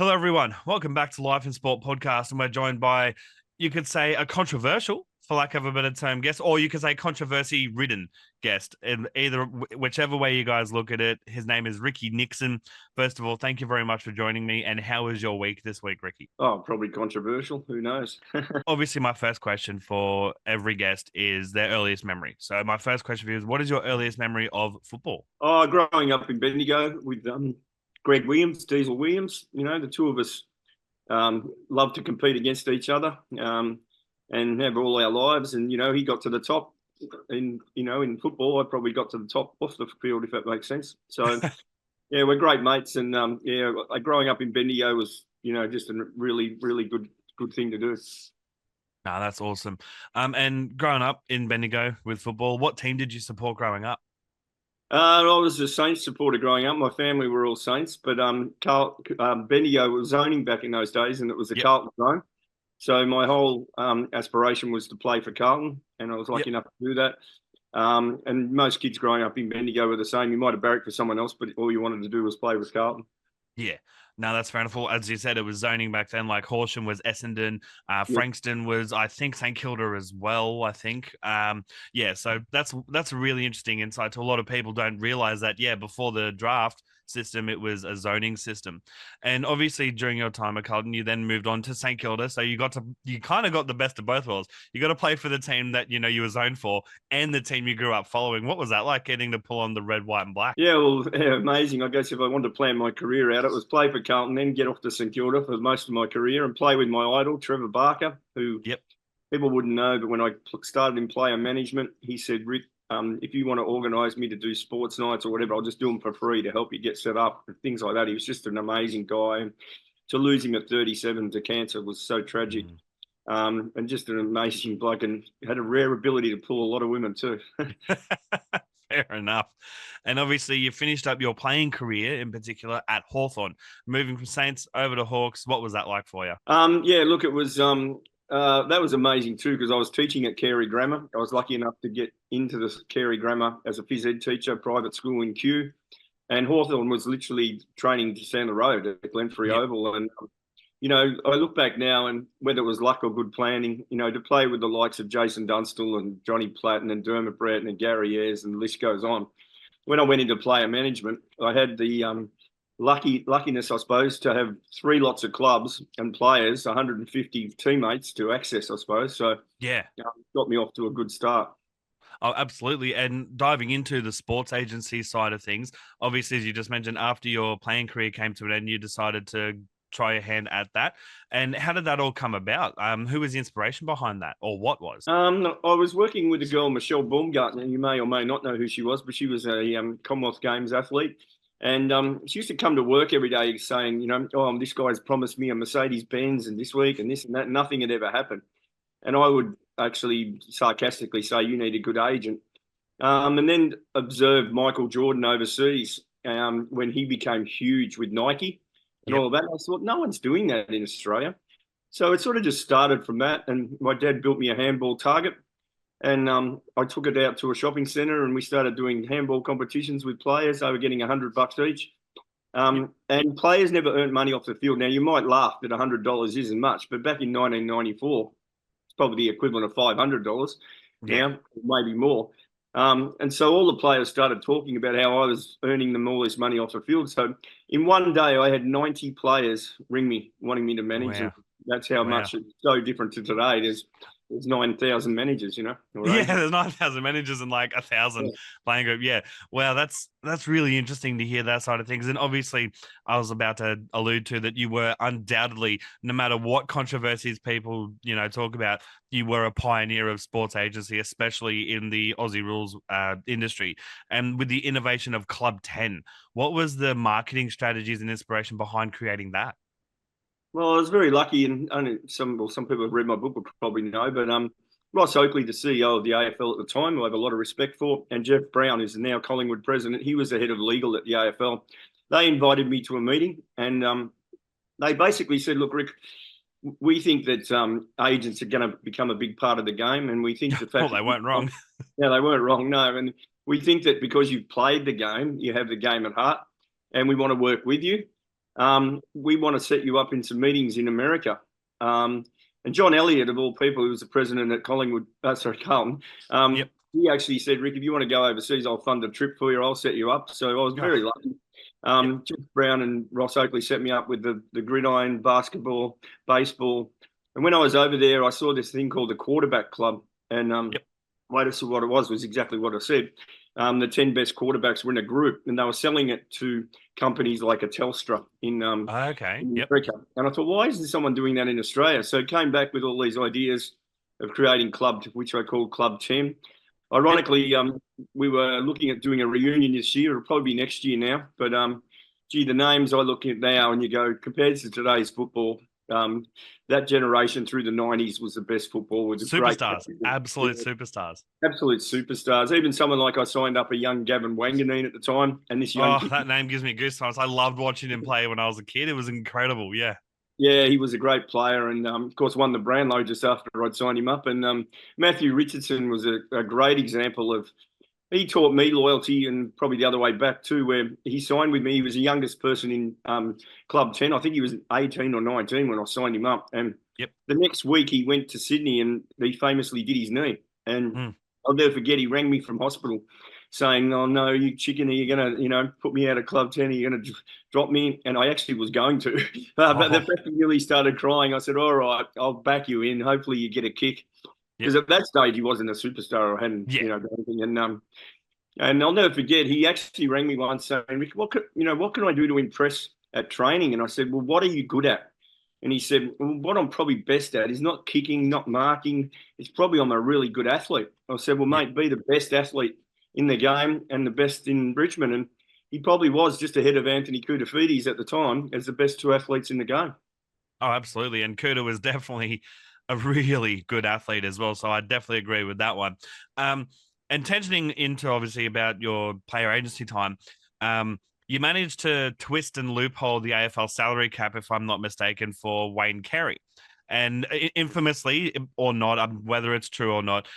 Hello, everyone. Welcome back to Life in Sport podcast, and we're joined by, you could say, a controversial, for lack of a better term, guest, or you could say controversy-ridden guest. In either whichever way you guys look at it, his name is Ricky Nixon. First of all, thank you very much for joining me. And how was your week this week, Ricky? Oh, probably controversial. Who knows? Obviously, my first question for every guest is their earliest memory. So, my first question for you is, what is your earliest memory of football? Oh, growing up in Bendigo with Greg Williams, Diesel Williams, the two of us loved to compete against each other and have all our lives. And, he got to the top in football. I probably got to the top off the field, if that makes sense. So, yeah, we're great mates. And, growing up in Bendigo was, just a really, really good thing to do. No, that's awesome. And growing up in Bendigo with football, what team did you support growing up? I was a Saints supporter growing up. My family were all Saints, but Bendigo was zoning back in those days, and it was the Yep. Carlton zone. So my whole aspiration was to play for Carlton, and I was lucky Yep. enough to do that. And most kids growing up in Bendigo were the same. You might have barracked for someone else, but all you wanted to do was play with Carlton. Yeah. No, that's fair enough. Well, as you said, it was zoning back then. Like Horsham was Essendon, Yeah. Frankston was, I think, St Kilda as well. I think, yeah. So that's a really interesting insight to a lot of people. Don't realize that. Yeah, before the draft system, it was a zoning system, and obviously during your time at Carlton, you then moved on to St Kilda. So you kind of got the best of both worlds. You got to play for the team that you were zoned for, and the team you grew up following. What was that like, getting to pull on the red, white, and black? Yeah, well, yeah, amazing. I guess if I wanted to plan my career out, it was play for Carlton, then get off to St Kilda for most of my career and play with my idol, Trevor Barker, who Yep. people wouldn't know, but when I started in player management, he said, Rick, if you want to organise me to do sports nights or whatever, I'll just do them for free to help you get set up and things like that. He was just an amazing guy. And to lose him at 37 to cancer was so tragic. Mm. And just an amazing bloke and had a rare ability to pull a lot of women too. Fair enough. And obviously, you finished up your playing career in particular at Hawthorn, moving from Saints over to Hawks. What was that like for you? Yeah, look, it was that was amazing too because I was teaching at Carey Grammar. I was lucky enough to get into the Carey Grammar as a phys ed teacher, private school in Kew. And Hawthorn was literally training just down the road at Glenferrie Yep. Oval. And, I look back now and whether it was luck or good planning, to play with the likes of Jason Dunstall and Johnny Platten and Dermot Bratton and Gary Ayres and the list goes on. When I went into player management, I had the luckiness, I suppose, to have three lots of clubs and players, 150 teammates to access, I suppose. So Yeah. got me off to a good start. Oh, absolutely. And diving into the sports agency side of things, obviously, as you just mentioned, after your playing career came to an end, you decided to try your hand at that. And how did that all come about? Who was the inspiration behind that, or what was? I was working with a girl, Michelle Baumgartner. You may or may not know who she was, but she was a Commonwealth Games athlete. And she used to come to work every day saying, this guy's promised me a Mercedes Benz and this week and this and that. Nothing had ever happened. And I would actually sarcastically say, you need a good agent. And then observed Michael Jordan overseas when he became huge with Nike and Yep. all of that. I thought, no one's doing that in Australia. So it sort of just started from that. And my dad built me a handball target. And I took it out to a shopping centre and we started doing handball competitions with players. They were getting $100 each. Yep. And players never earned money off the field. Now, you might laugh that $100 isn't much, but back in 1994, it's probably the equivalent of $500 Yeah. now, maybe more. And so all the players started talking about how I was earning them all this money off the field. So in one day, I had 90 players ring me, wanting me to manage them. Wow. That's how Wow. much it's so different to today. There's 9,000 managers, or Yeah, agents. there's 9,000 managers and like 1,000 Yeah. playing group. Yeah. Wow, that's really interesting to hear that side of things. And obviously, I was about to allude to that you were undoubtedly, no matter what controversies people, talk about, you were a pioneer of sports agency, especially in the Aussie rules industry. And with the innovation of Club 10, what was the marketing strategies and inspiration behind creating that? Well, I was very lucky, and only some people have read my book will probably know, but Ross Oakley, the CEO of the AFL at the time, who I have a lot of respect for, and Jeff Brown, who's now Collingwood president, he was the head of legal at the AFL. They invited me to a meeting, and they basically said, "Look, Rick, we think that agents are going to become a big part of the game, and we think the Well, fact they that weren't wrong. yeah, they weren't wrong, no, and we think that because you've played the game, you have the game at heart, and we want to work with you." We want to set you up in some meetings in America. And John Elliott, of all people, who was the president at Carlton, Yep. he actually said, Rick, if you want to go overseas, I'll fund a trip for you. I'll set you up. So I was very Oh, lucky. yep. Jeff Brown and Ross Oakley set me up with the gridiron, basketball, baseball. And when I was over there, I saw this thing called the Quarterback Club. And Yep. way to see what it was exactly what I said. The 10 best quarterbacks were in a group, and they were selling it to companies like a Telstra Okay. in Yep. America. And I thought, why isn't someone doing that in Australia? So I came back with all these ideas of creating club, which I called Club 10. Yep. Ironically, we were looking at doing a reunion this year. It'll probably be next year now. But gee, the names I look at now, and you go compared to today's football, um, that generation through the '90s was the best football. With a great, Superstars. Absolute superstars. absolute superstars. Even someone like I signed up a young Gavin Wanganeen at the time, and this young Oh, kid. that name gives me goosebumps. I loved watching him play when I was a kid. It was incredible. Yeah. Yeah, he was a great player, and of course won the Brownlow just after I'd signed him up. And Matthew Richardson was a great example of. He taught me loyalty, and probably the other way back too, where he signed with me. He was the youngest person in Club 10. I think he was 18 or 19 when I signed him up. And Yep. the next week he went to Sydney and he famously did his knee. And Mm. I'll never forget, he rang me from hospital saying, "Oh no, you chicken, are you going to, put me out of Club 10? Are you going to drop me?" And I actually was going to. But the Oh, fact he really started crying, I said, "All right, I'll back you in. Hopefully you get a kick." yep. Because at that stage he wasn't a superstar or hadn't, Yeah. done anything. And I'll never forget, he actually rang me once saying, "Rick, what can I do to impress at training?" And I said, "Well, what are you good at?" And he said, "Well, what I'm probably best at is not kicking, not marking. It's probably I'm a really good athlete." I said, "Well, Yep. mate, be the best athlete in the game and the best in Bridgman." And he probably was just ahead of Anthony Koutafidis at the time as the best two athletes in the game. Oh, absolutely. And Kuda was definitely a really good athlete as well. So I definitely agree with that one. Um, and tensioning into obviously about your player agency time, you managed to twist and loophole the AFL salary cap, if I'm not mistaken, for Wayne Carey. And infamously, or not, whether it's true or not,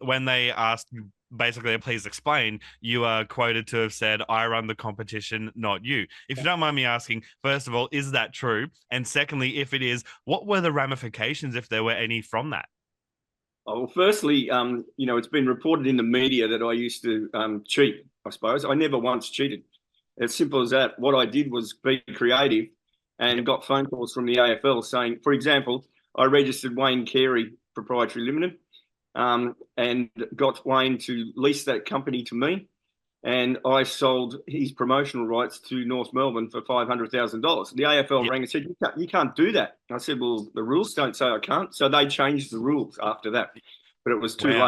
when they asked basically, please explain, you are quoted to have said, "I run the competition, not you." If you don't mind me asking, first of all, is that true? And secondly, if it is, what were the ramifications, if there were any, from that? Oh, well, firstly, it's been reported in the media that I used to cheat. I suppose I never once cheated. As simple as that. What I did was be creative, and Yep. got phone calls from the AFL saying, for example, I registered Wayne Carey Proprietary Limited, and got Wayne to lease that company to me, and I sold his promotional rights to North Melbourne for $500,000. The AFL Yep. rang and said, you can't do that. I said, well, the rules don't say I can't. So they changed the rules after that, but it was too Wow.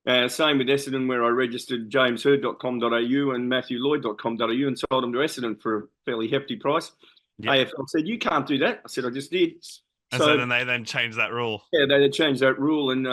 late. Same with Essendon, where I registered jameshurd.com.au and matthewlloyd.com.au and sold them to Essendon for a fairly hefty price. Yep. AFL said, you can't do that. I said, I just did. And so So, then they then changed that rule. yeah, they had changed that rule. And,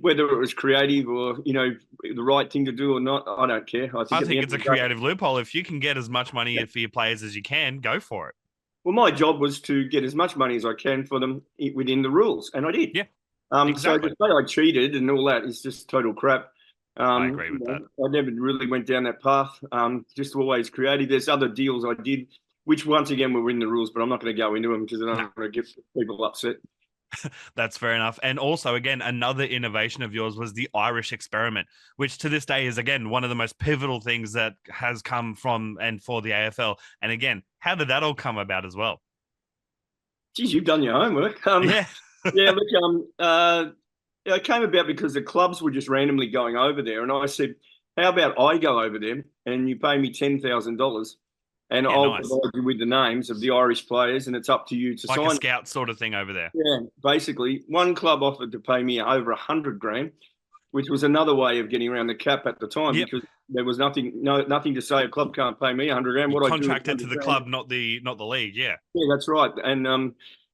whether it was creative or, the right thing to do or not, I don't care. I think I at the think end it's a of the day, creative loophole. If you can get as much money for your players as you can, go for it. well, my job was to get as much money as I can for them within the rules, and I did. Yeah, So to exactly. say I cheated and all that is just total crap. I agree with that. I never really went down that path. Just always creative. There's other deals I did, which once again were in the rules, but I'm not going to go into them because I No, don't want to get people upset. that's fair enough. And also, again, another innovation of yours was the Irish experiment, which to this day is, again, one of the most pivotal things that has come from and for the AFL. And again, how did that all come about as well? Geez, you've done your homework. Yeah. Yeah, look, it came about because the clubs were just randomly going over there, and I said, "How about I go over there and you pay me $10,000, and Yeah, I'll nice. provide you with the names of the Irish players, and it's up to you to Like a sign." scout sort of thing over there. Yeah, basically, one club offered to pay me over 100 grand, which was another way of getting around the cap at the time Yep. because there was nothing to say a club can't pay me 100 grand. You What I do with contracted to 100 the grand, club, not the league. Yeah. yeah, that's right. And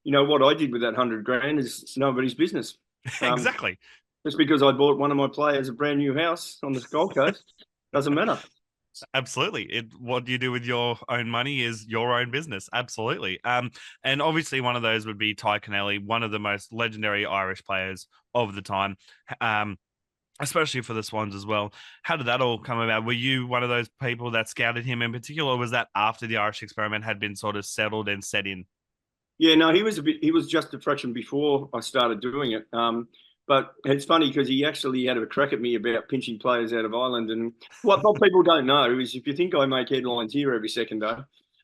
what I did with that 100 grand is nobody's business. Um, Exactly. just because I bought one of my players a brand new house on the Gold Coast doesn't matter. Absolutely. What you do with your own money is your own business. Absolutely. And obviously one of those would be Ty Connelly, one of the most legendary Irish players of the time. Um, especially for the Swans as well. How did that all come about? Were you one of those people that scouted him in particular, or was that after the Irish experiment had been sort of settled and set in? Yeah, no, he was just a fraction before I started doing it. But it's funny because he actually had a crack at me about pinching players out of Ireland. And what people don't know is if you think I make headlines here every second day,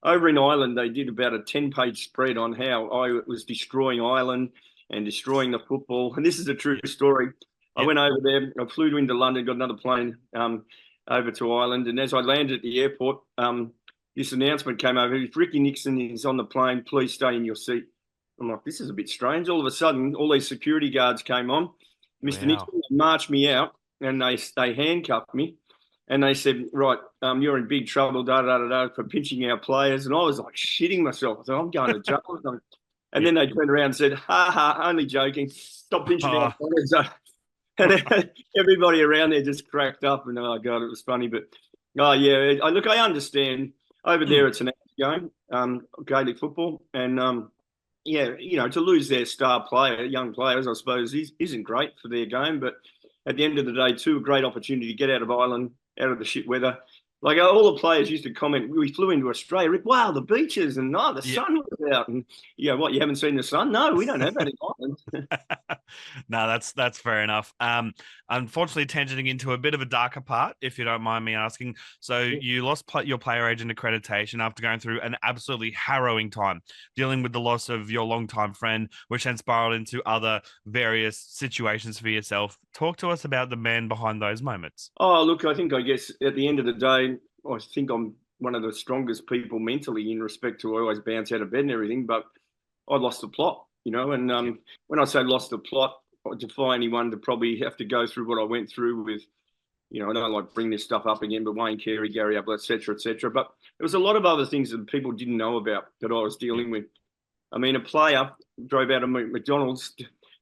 over in Ireland, they did about a 10-page spread on how I was destroying Ireland and destroying the football. And this is a true Yeah. story. I Yeah. went over there, I flew into London, got another plane over to Ireland. And as I landed at the airport, this announcement came over. If Ricky Nixon is on the plane, please stay in your seat. I'm like, this is a bit strange. All of a sudden, all these security guards came on. Mr. Wow. Nixon marched me out and they handcuffed me. And they said, right, you're in big trouble, for pinching our players. And I was like shitting myself. I thought, I'm going to jail. And Yeah. then they turned around and said, ha ha, only joking. Stop pinching our Oh, players. And everybody around there just cracked up. And oh, God, it was funny. But oh, yeah, look, I understand. Over there, it's an game, Gaelic football. And yeah, to lose their star player, young players, I suppose, isn't great for their game. But at the end of the day, too, a great opportunity to get out of Ireland, out of the shit weather. Like all the players used to comment, we flew into Australia, wow, the beaches and the yeah. sun was out. And what, you haven't seen the sun? No, we don't have that in Ireland. No, that's fair enough. Unfortunately, tangenting into a bit of a darker part, if you don't mind me asking. So you lost your player agent accreditation after going through an absolutely harrowing time, dealing with the loss of your longtime friend, which then spiraled into other various situations for yourself. Talk to us about the man behind those moments. Oh, look, I guess at the end of the day, I think I'm one of the strongest people mentally in respect to I always bounce out of bed and everything, but I lost the plot, and Yeah. when I say lost the plot, I defy anyone to probably have to go through what I went through with, I don't like bring this stuff up again, but Wayne Carey, Gary Ablett, et cetera, et cetera. But there was a lot of other things that people didn't know about that I was Yeah. dealing with. I mean, a player drove out of McDonald's,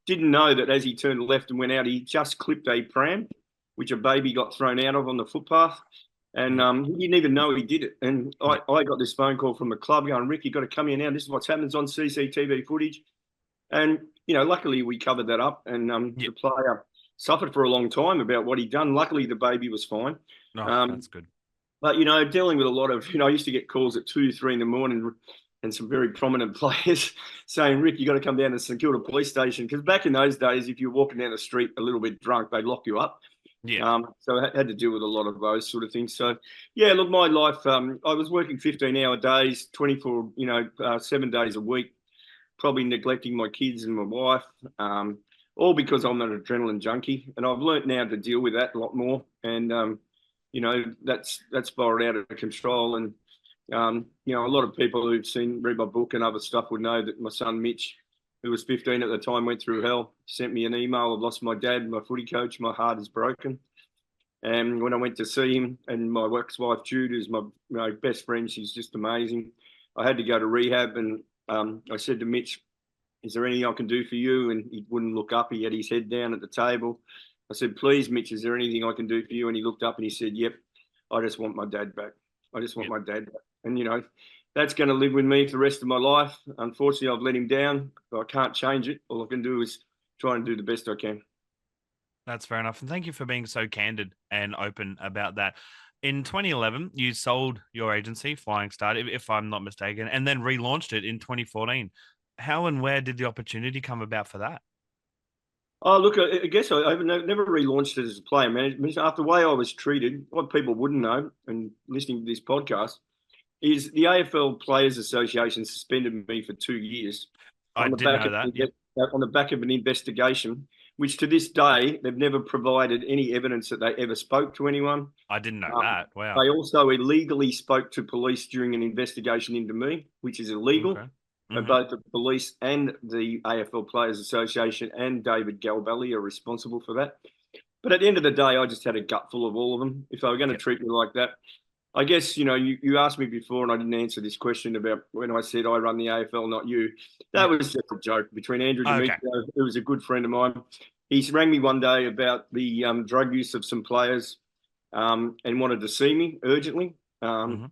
didn't know that as he turned left and went out, he just clipped a pram, which a baby got thrown out of on the footpath. And Yeah. he didn't even know he did it. And Yeah. I got this phone call from the club going, Rick, you've got to come here now. This is what's happened. It's on CCTV footage. And, luckily we covered that up. And Yeah. the player suffered for a long time about what he'd done. Luckily, the baby was fine. Oh, Um, that's good. but, dealing with a lot of, I used to get calls at 2, 3 in the morning and some very prominent players saying, Rick, you got to come down to St Kilda Police Station. Because back in those days, if you're walking down the street a little bit drunk, they'd lock you up. Yeah. So I had to deal with a lot of those sort of things. So, yeah, look, my life, I was working 15-hour days, 24, 7 days a week, probably neglecting my kids and my wife, all because I'm an adrenaline junkie. And I've learnt now to deal with that a lot more. And, that's spiraled out of control. And, a lot of people who've read my book and other stuff would know that my son, Mitch, who was 15 at the time, went through hell, sent me an email. I've lost my dad, my footy coach. My heart is broken. And when I went to see him, and my ex-wife, Jude, who's my best friend, she's just amazing. I had to go to rehab, and I said to Mitch, is there anything I can do for you? And he wouldn't look up. He had his head down at the table. I said, please, Mitch, is there anything I can do for you? And he looked up and he said, yep, I just want my dad back. I just want Yeah. my dad back. And, that's going to live with me for the rest of my life. Unfortunately, I've let him down. I can't change it. All I can do is try and do the best I can. That's fair enough. And thank you for being so candid and open about that. In 2011, you sold your agency, Flying Start, if I'm not mistaken, and then relaunched it in 2014. How and where did the opportunity come about for that? Oh, look, I guess I've never relaunched it as a player management. After the way I was treated, what people wouldn't know, and listening to this podcast, is the AFL Players Association suspended me for 2 years I on the did back know of that. Yep. on the back of an investigation, which to this day they've never provided any evidence that they ever spoke to anyone. I didn't know Um, that. Wow. they also illegally spoke to police during an investigation into me, which is illegal. Okay. And Hmm. both the police and the AFL Players Association and David Galbally are responsible for that. But at the end of the day, I just had a gut full of all of them. If they were going to Yep. treat me like that, I guess, you asked me before and I didn't answer this question about when I said I run the AFL, not you. That Yep. was just a joke between Andrew Okay. Demetrio, who was a good friend of mine. He rang me one day about the drug use of some players and wanted to see me urgently. Hmm.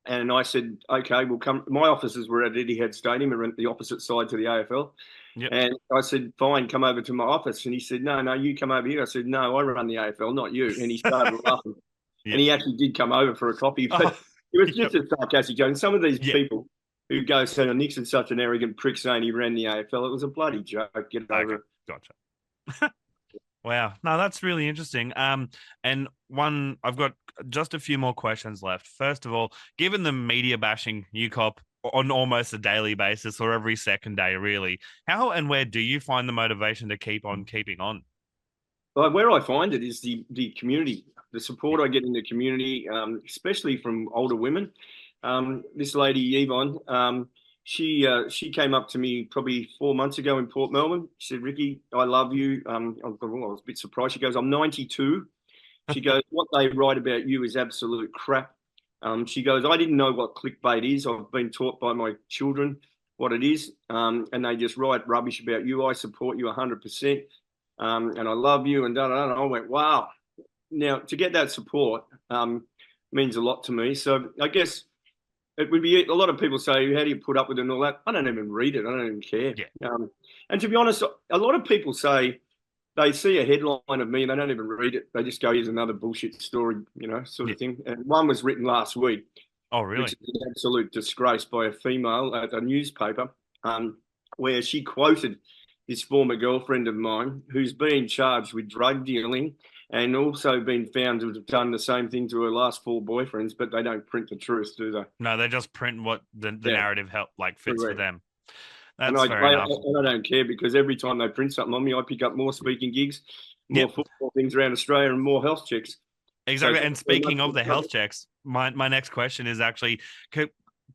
And I said, okay, we'll come. My offices were at Etihad Stadium and the opposite side to the AFL. Yep. And I said, fine, come over to my office. And he said, no, you come over here. I said, no, I run the AFL, not you. And he started laughing. And Yep. he actually did come over for a coffee, Oh, but it was yep. just a sarcastic joke. And some of these Yep. people who go saying Nixon's such an arrogant prick saying he ran the AFL, it was a bloody joke. Get over Okay. it. Gotcha. Wow. No, that's really interesting. And one, I've got just a few more questions left. First of all, given the media bashing you cop on almost a daily basis or every second day, really, how and where do you find the motivation to keep on keeping on? But where I find it is the community, the support Yep. I get in the community, especially from older women. This lady Yvonne, she came up to me probably 4 months ago in Port Melbourne. She said, "Ricky, I love you." I was a bit surprised. She goes, "I'm 92." She goes, "What they write about you is absolute crap." She goes, "I didn't know what clickbait is. I've been taught by my children what it is, and they just write rubbish about you. I support you 100%, and I love you." And da da da. I went, "Wow." Now to get that support means a lot to me. So I guess it would be a lot of people say, "How do you put up with it and all that?" I don't even read it. I don't even care. Yeah. And to be honest, a lot of people say they see a headline of me and they don't even read it. They just go, "Here's another bullshit story," sort Yeah. of thing. And one was written last week, Oh, which really? is an absolute disgrace by a female at a newspaper, where she quoted this former girlfriend of mine who's been charged with drug dealing and also been found to have done the same thing to her last four boyfriends, but they don't print the truth, do they? No, they just print what the Yeah, narrative help like fits for correct. them. And That's fair enough. I don't care because every time they print something on me, I pick up more speaking gigs, more Yep. football things around Australia, and more health checks. So Exactly. thank And you very much speaking for of the the cover. health checks, my next question is actually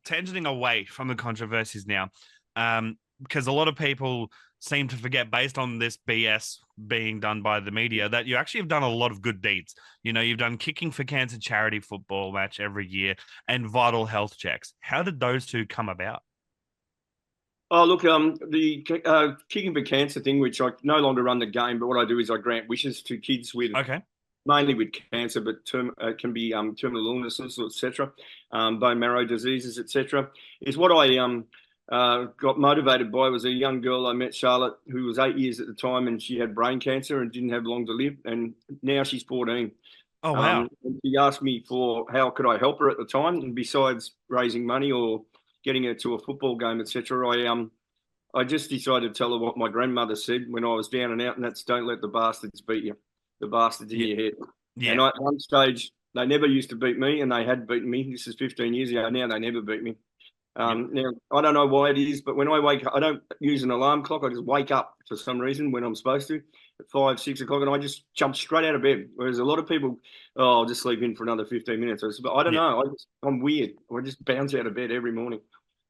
tangenting away from the controversies now, because a lot of people seem to forget, based on this BS being done by the media, that you actually have done a lot of good deeds. You know, you've done Kicking for Cancer charity football match every year and vital health checks. How did those two come about? Oh, look, the Kicking for Cancer thing, which I no longer run the game, but what I do is I grant wishes to kids with Okay. mainly with cancer, but can be terminal illnesses, etc., bone marrow diseases, etc. Is what I got motivated by. Was a young girl I met, Charlotte, who was 8 years at the time, and she had brain cancer and didn't have long to live, and now she's 14. Oh, wow. And she asked me for how could I help her at the time, and besides raising money or getting her to a football game, etc., I just decided to tell her what my grandmother said when I was down and out, and that's don't let the bastards beat you, the bastards in Yeah. your head. Yeah. And at one stage, they never used to beat me, and they had beaten me. This is 15 years ago. Now they never beat me. Yep. Now, I don't know why it is, but when I wake up, I don't use an alarm clock. I just wake up for some reason when I'm supposed to at 5, 6 o'clock, and I just jump straight out of bed. Whereas a lot of people, oh, I'll just sleep in for another 15 minutes. But I don't Yeah. know. I'm weird. I just bounce out of bed every morning.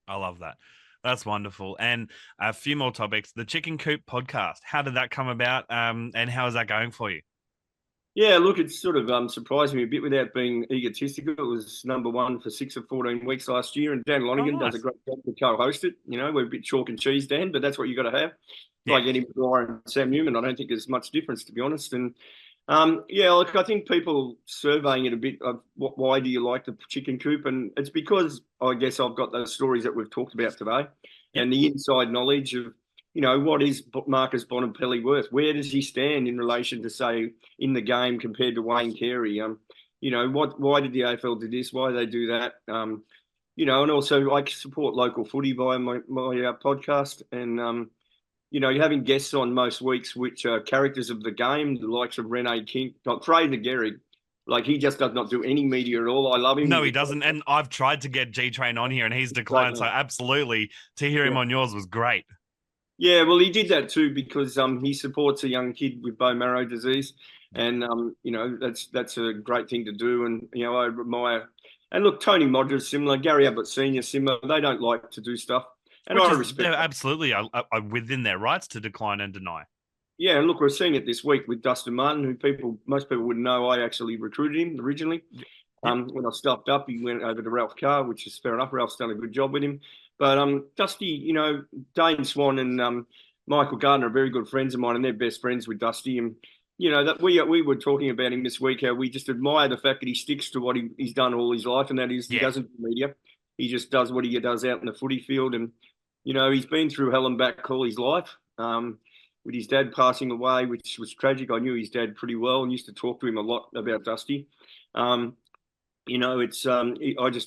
I love that. That's wonderful. And a few more topics. The Chicken Coop podcast. How did that come about? And how is that going for you? Yeah, look, it's sort of surprised me a bit without being egotistical. It was number one for 6 of 14 weeks last year, and Dan Oh, Lonigan does a nice. great job to co-host it. We're a bit chalk and cheese, Dan, but that's what you got to have. Yeah. Like Eddie McGuire and Sam Newman, I don't think there's much difference, to be honest. And yeah, look, I think people surveying it a bit of why do you like the chicken coop, and it's because I guess I've got those stories that we've talked about today, Yep. and the inside knowledge of what is Marcus Bonampelli worth? Where does he stand in relation to, say, in the game compared to Wayne Carey? Why did the AFL do this? Why do they do that? And also I support local footy via my podcast, and you're having guests on most weeks, which are characters of the game, the likes of Rene King, like Fraser Gehrig. Like he just does not do any media at all. I love him. No, He's he a doesn't. And I've tried to get G Train on here and he's great declined. So man. absolutely to hear him Yeah. on yours was great. Yeah, well, he did that too because he supports a young kid with bone marrow disease, Yeah. and that's a great thing to do. And I admire. And look, Tony Modra's similar, Gary Ablett Senior similar. They don't like to do stuff, and Which I is respect they're that. absolutely are within their rights to decline and deny. Yeah, and look, we're seeing it this week with Dustin Martin, who most people wouldn't know. I actually recruited him originally. Yep. When I stuffed up, he went over to Ralph Carr, which is fair enough. Ralph's done a good job with him. But Dusty, Dane Swan and Michael Gardner are very good friends of mine, and they're best friends with Dusty. And that we were talking about him this week, how we just admire the fact that he sticks to what he's done all his life, and that is he Yeah. doesn't do media. He just does what he does out in the footy field, and he's been through hell and back all his life. With his dad passing away, which was tragic. I knew his dad pretty well and used to talk to him a lot about Dusty. I just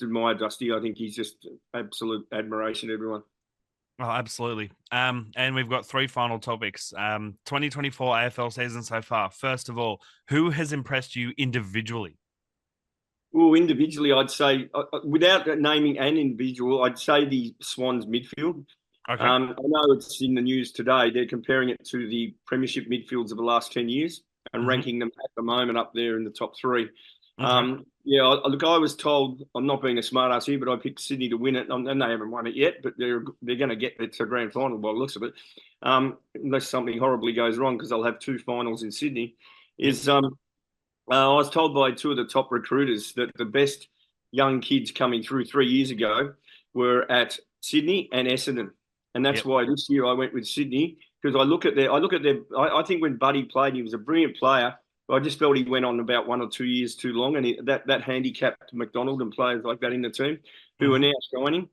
admire Dusty. I think he's just absolute admiration to everyone. Oh, absolutely. And we've got three final topics. 2024 AFL season so far. First of all, who has impressed you individually? Well, individually, I'd say, without naming an individual, I'd say the Swans midfield. Okay. I know it's in the news today. They're comparing it to the premiership midfields of the last 10 years and Mm-hmm. ranking them at the moment up there in the top three. Okay. Look, I was told, I'm not being a smart ass here, but I picked Sydney to win it, and they haven't won it yet, but they're going to get it to grand final by the looks of it, unless something horribly goes wrong, because they'll have two finals in Sydney. Yep. I was told by two of the top recruiters that the best young kids coming through 3 years ago were at Sydney and Essendon, and that's Yep. why this year I went with Sydney, because I think when Buddy played, he was a brilliant player. But I just felt he went on about 1 or 2 years too long, and that handicapped McDonald and players like that in the team who are Mm-hmm. now shining.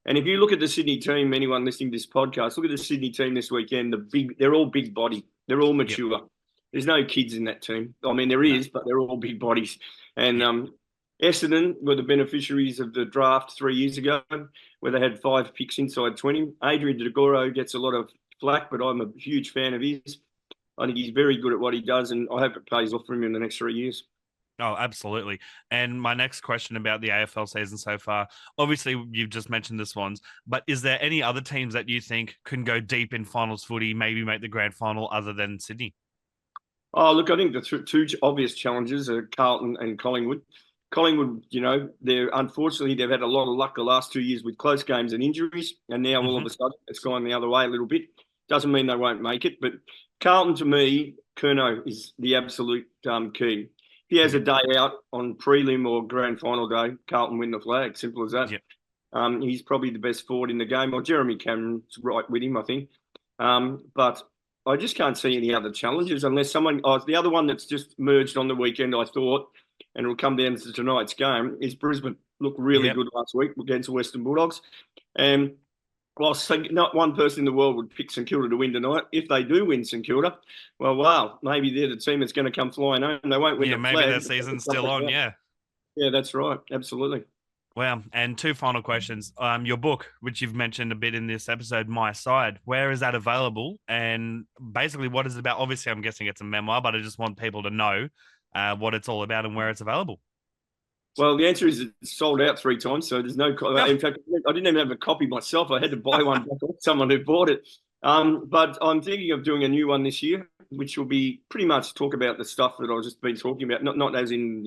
And if you look at the Sydney team, anyone listening to this podcast, look at the Sydney team this weekend. They're all big body. They're all Yep. mature. There's no kids in that team. I mean, there No. is, but they're all big bodies. And Yep. Essendon were the beneficiaries of the draft 3 years ago, where they had 5 picks inside 20. Adrian De Goro gets a lot of flack, but I'm a huge fan of his. I think he's very good at what he does, and I hope it pays off for him in the next 3 years. Oh, absolutely. And my next question about the AFL season so far, obviously you've just mentioned the Swans, but is there any other teams that you think can go deep in finals footy, maybe make the grand final other than Sydney? Oh, look, I think the two obvious challenges are Carlton and Collingwood. Collingwood, unfortunately they've had a lot of luck the last 2 years with close games and injuries, and now all of Mm-hmm. a sudden it's gone the other way a little bit. Doesn't mean they won't make it, but Carlton, to me, Curnow is the absolute key. If he has a Yep. day out on prelim or grand final day, Carlton win the flag. Simple as that. Yep. He's probably the best forward in the game. Or Jeremy Cameron's right with him, I think. But I just can't see any other challenges unless someone. Oh, the other one that's just merged on the weekend, I thought, and it'll come down to tonight's game, is Brisbane. Looked really Yep. good last week against the Western Bulldogs. And whilst not one person in the world would pick St Kilda to win tonight, if they do win St Kilda, well, wow, maybe they're the team that's going to come flying home. They won't win Yeah, the maybe flag. their season's still on. Yeah. Yeah, that's right. Absolutely. Wow. And two final questions. Your book, which you've mentioned a bit in this episode, My Side, where is that available? And basically, what is it about? Obviously, I'm guessing it's a memoir, but I just want people to know what it's all about and where it's available. Well, the answer is it's sold out 3 times, so there's no. Yeah. In fact, I didn't even have a copy myself. I had to buy one back off someone who bought it. But I'm thinking of doing a new one this year, which will be pretty much talk about the stuff that I've just been talking about. Not as in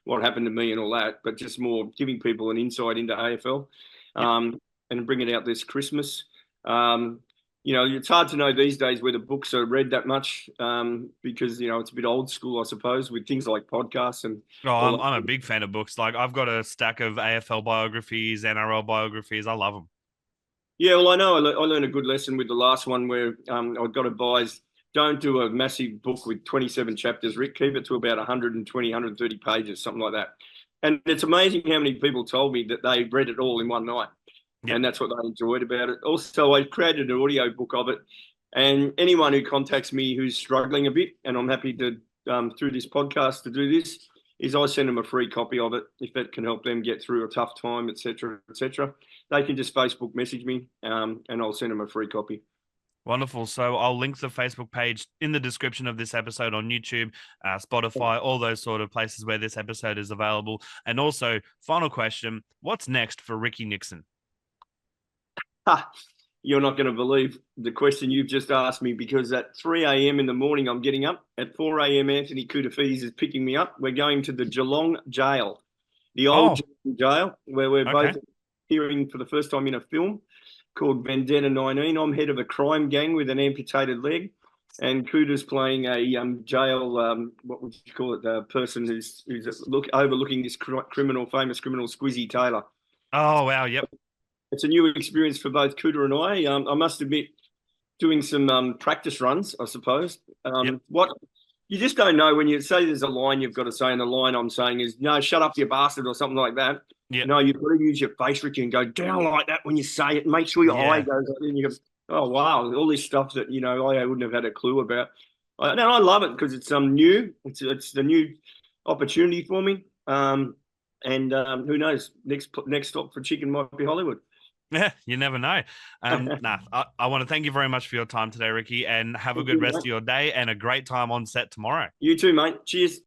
what happened to me and all that, but just more giving people an insight into AFL, Yep. and bring it out this Christmas. It's hard to know these days whether books are read that much, because it's a bit old school, I suppose, with things like podcasts and Oh, all I'm a that. big fan of books. Like I've got a stack of AFL biographies, NRL biographies. I love them. Yeah, well, I know I learned a good lesson with the last one where I got advised, don't do a massive book with 27 chapters, Rick. Keep it to about 120, 130 pages, something like that. And it's amazing how many people told me that they read it all in one night, Yep. and that's what they enjoyed about it. Also, I created an audio book of it, and anyone who contacts me who's struggling a bit, and I'm happy to, through this podcast, to do this, is I send them a free copy of it if that can help them get through a tough time, etc., etc. They can just Facebook message me, and I'll send them a free copy. Wonderful. So I'll link the Facebook page in the description of this episode on YouTube, Spotify, all those sort of places where this episode is available. And also, final question: what's next for Ricky Nixon? Ha! You're not going to believe the question you've just asked me, because at 3 a.m. in the morning, I'm getting up. At 4 a.m., Anthony Koutafidis is picking me up. We're going to the Geelong jail, the old Oh, Geelong jail, where we're okay. both appearing for the first time in a film called Vendetta 19. I'm head of a crime gang with an amputated leg, and Cooter's playing a jail, what would you call it, the person who's overlooking this famous criminal, Squizzy Taylor. Oh, wow. Yep. It's a new experience for both Cooter and I. I must admit, doing some practice runs, I suppose. Yep. What you just don't know when you say there's a line you've got to say, and the line I'm saying is, no, shut up, you bastard, or something like that. Yeah. No, you've got to use your face, Ricky, and go down like that when you say it. Make sure your eye Yeah. goes up, and you go, oh, wow, all this stuff that, I wouldn't have had a clue about. And I love it because it's new. It's the new opportunity for me. And who knows? Next stop for chicken might be Hollywood. Yeah, you never know. I want to thank you very much for your time today, Ricky, and have a Thank good you, rest mate. of your day and a great time on set tomorrow. You too, mate. Cheers.